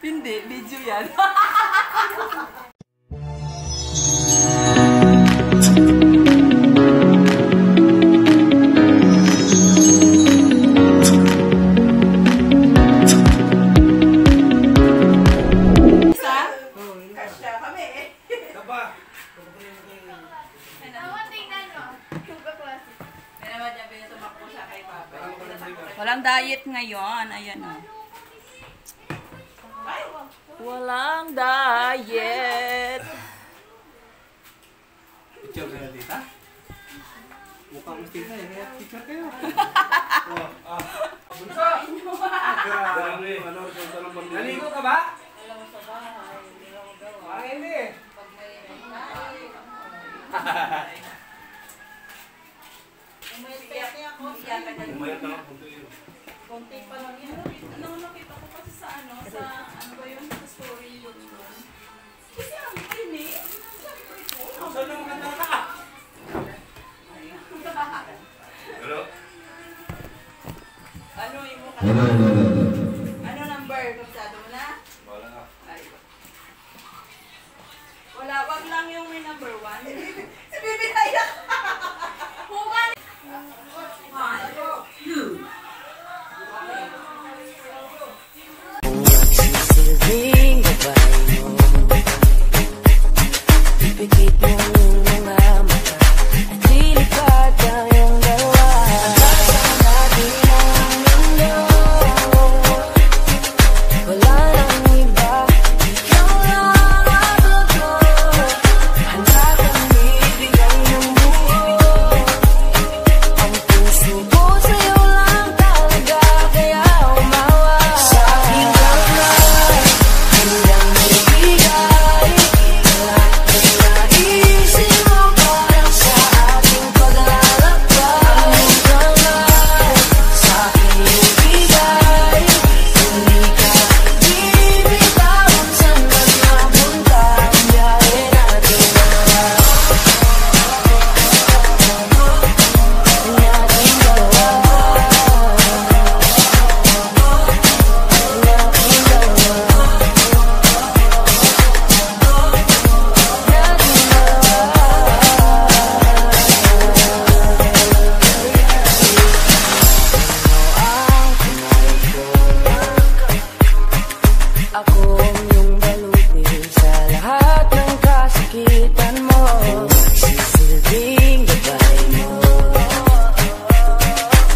Hindi, video yan. Walang diet ngayon. Ayan o. Walang diet. Picture kayo, tita? Mukhang mas tita eh. Picture kayo. Bunso! Naligo ka ba? Parang hindi eh. Umayat na ako. Konti pa lang yan. Nakita ko kasi sa ano ba yun? Sa story yun. Kasi ang pinig. Siyempre ko. Saan na maganda ka? Hello? Ano yung mukha? Ano number? Kapsado mo na? Wala ka. Wala, wag lang yung may number 1. Si Bibi naiyak. Hugan! 1, 2. Silbing gabay mo, ipikit mo yung mga mata at lilikad tayong dalawa. Nasa natin ang mundo, wala nang iba, ikaw lang ang totoo. Handa kang ibigay ng buo, ang puso ko sa'yo lang talaga, kaya umawa sa aking kamay. Handang magbigay lahat ng naisin mo para sa ating paglalakbay. Ang kamay sa aking ibigay, hindi ka bibitawan saan man mapunta ang biyahe natin dalawa. Ako ang iyong balutin sa lahat ng kasakitan mo. Sisilbing gabay mo,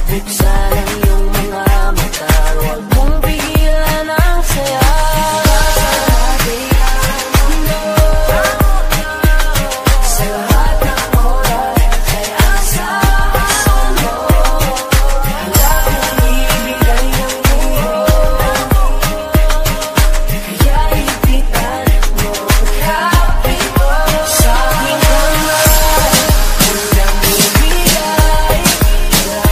buksan ang iyong mga mata, huwag mong pigilan ang saya. Sa lahat ng oras ay asahan mo, handa kang ibigay ng buo. Kaya ipitan mo ang kapit mo sa aking kamay. Handang ibigay lahat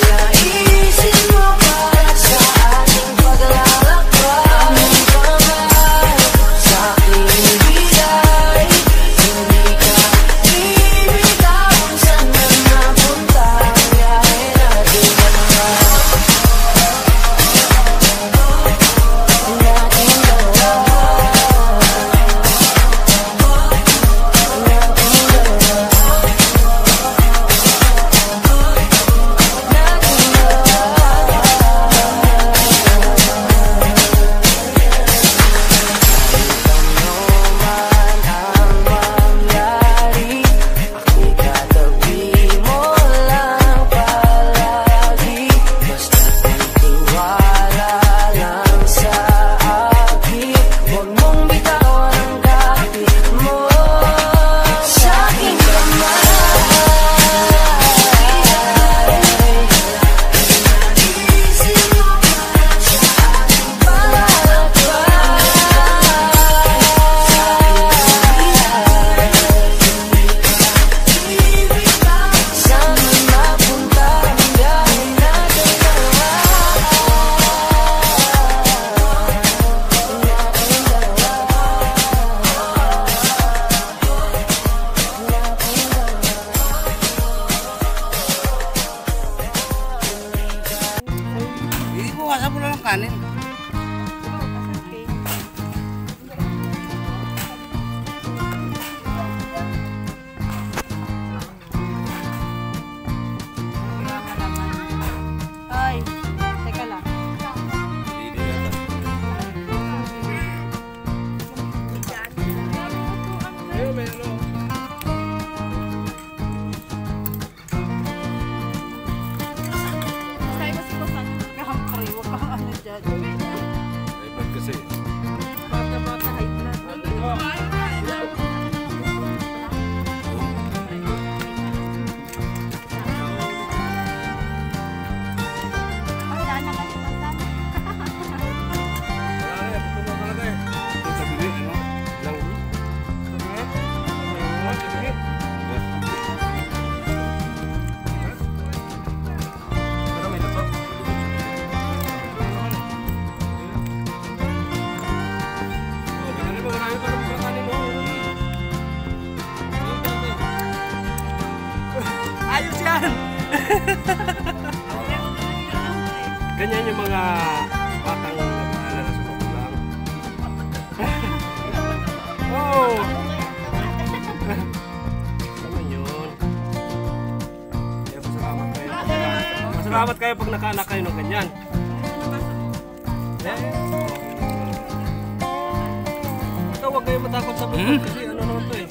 ng naisin mo para sa ating paglalakbay. Ang kamay sa aking ibigay, hindi ka bibitawan saan man mapunta ang biyahe natin dalawa. Hindi po, wasa mo lang ng kanin. Ganyan yung mga batang nag-aalala sa magulang. Oh! Ano yun? Kaya pasalamat kayo. Masalamat kayo pag nakaanak kayo ng ganyan. Ito, huwag kayo matakot sa bukod kasi ano naman to eh.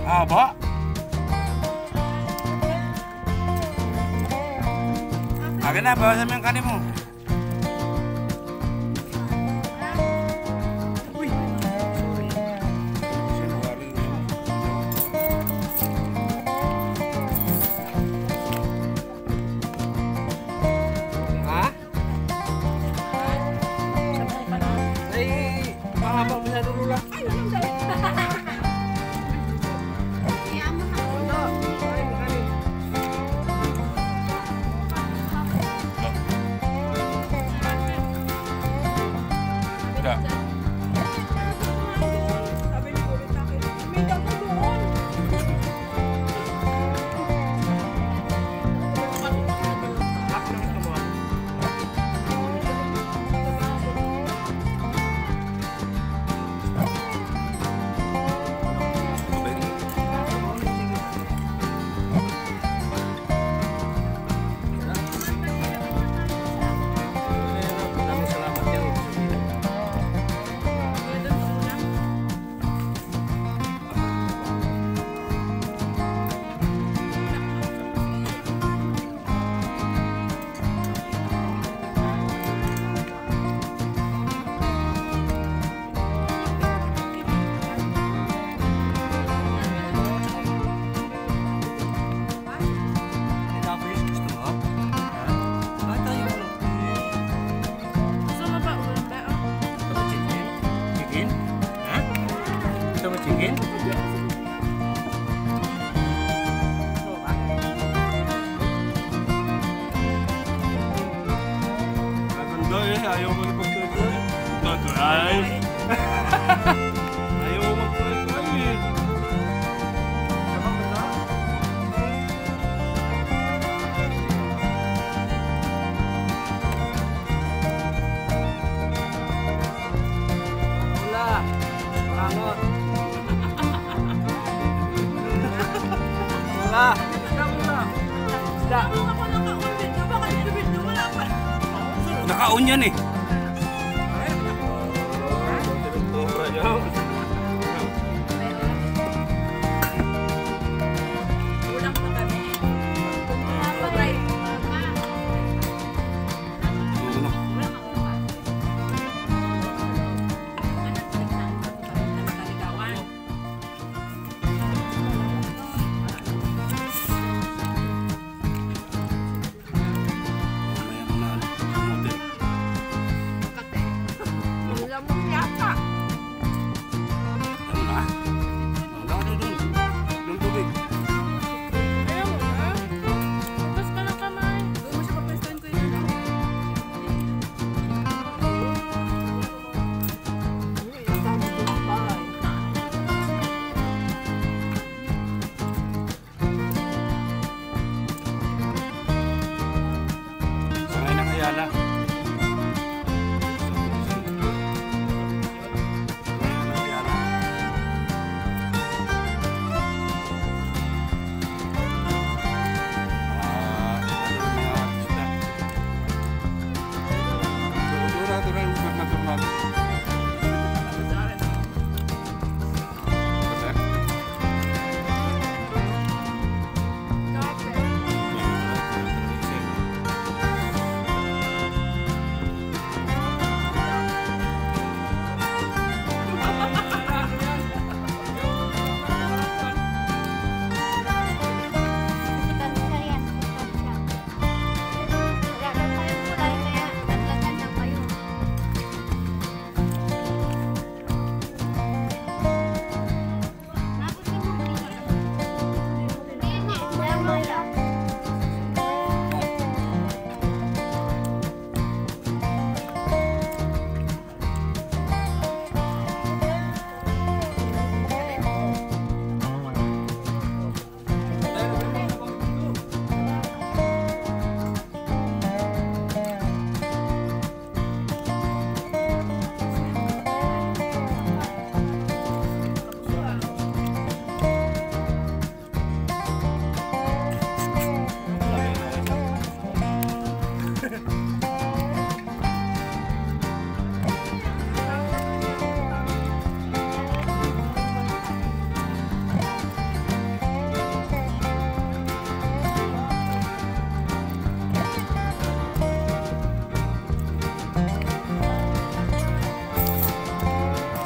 Haba. Agad na, bawasan mo yung kanin mo. Uy! Sorry. Sinungaling yun. Ha? Ay, mahaba mo siya lulula. Tidak. Sabi ni ulit sa akin, may damo doon. Ako na gusto mo. Maraming salamat yan. Tapos gusto mo? Bakit tayo walang Gusto mo ba ulam ba? Gusto mo chicken? Chicken? Ha? Gusto mo chicken? Gusto mo ba? Maganda eh. Ayaw mo ipag-try. Try. Ayaw mo mag-try eh. Wala. Pangot. Wala. Isda. Ako naka-on video, baka dito video wala pa. Naka-on yan eh. Sobra yan. Ulam pa kami. Patay. Ano? Mamaya mo na model. Ulam mo yata. Ano na? Wala ka doon. Doon tubig. Ayaw mo ba? Tapos ka na kamay. Doon mo siya papestuin ko yun. Sangay ng Ayala. Sangay ng Ayala. Ano yung mga isda? Natural, natural.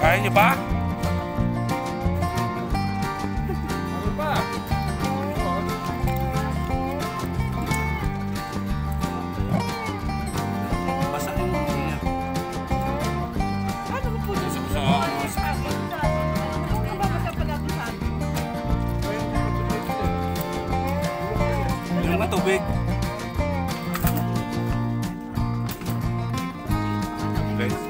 Kaya niyo pa? Ano pa? Basta yung niya. Ano po na siya? Sa yung mga tubig. Guys.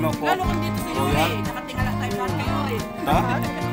Ano po? Lalo kung dito si Oh, Yuri, yan. nakatingala tayo lahat kay Yuri. Ha?